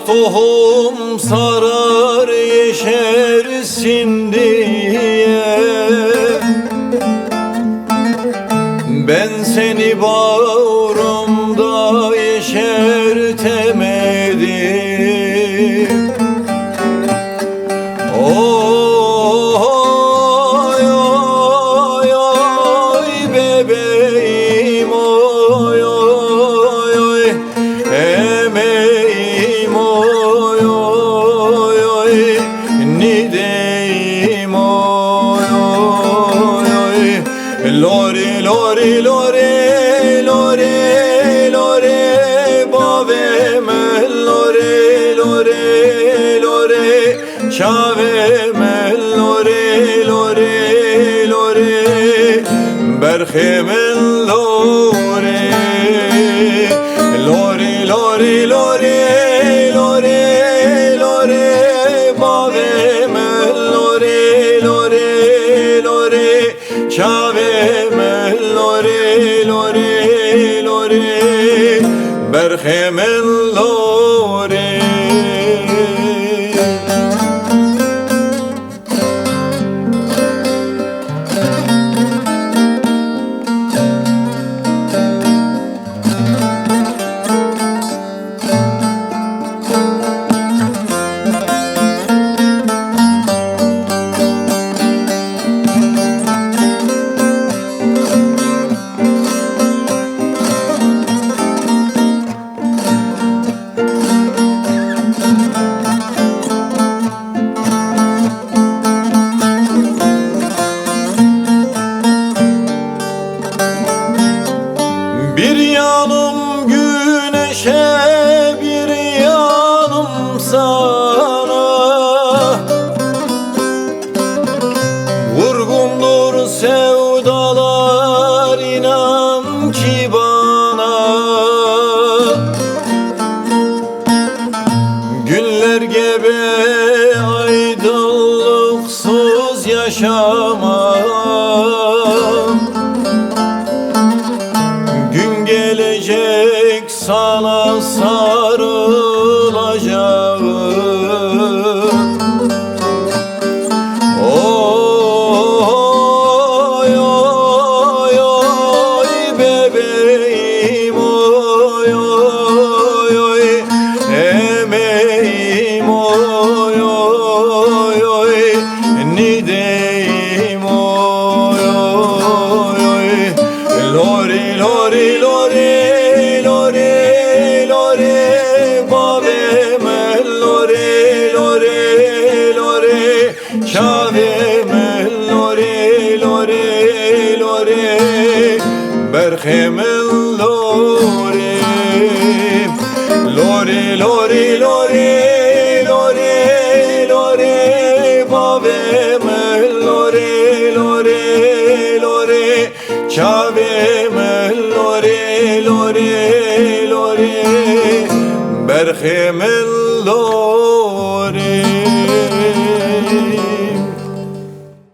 tohum sarar yeşersin diye ben seni bağrımda yeşertemedim. Oy oy oy bebeğim, oy oy oy emeğim, oy oy oy nideyim, oy oy oy lori lori lori lori lori baveme lori lori lori çaveme lori lori lori berhemen lori lori lori lori lori lori baveme lori lori lori çaveme lori lori lori berhemen lori. Bir yanım güneşe, bir yanım sana. Vurgundur sevdalar, inan ki bana. Günler gebe aydınlıksız yaşamam. Gün gelecek sana sarılacağım. Oy oy oy bebeğim, oy oy oy emeğim, oy oy oy nideyim, oy oy oy lori lori lori lori lori baveme lori lori lori çaveme lori lori lori berhemen lori lori lori lori lori lori baveme lori lori lori çaveme lori lori lori berhemen lori.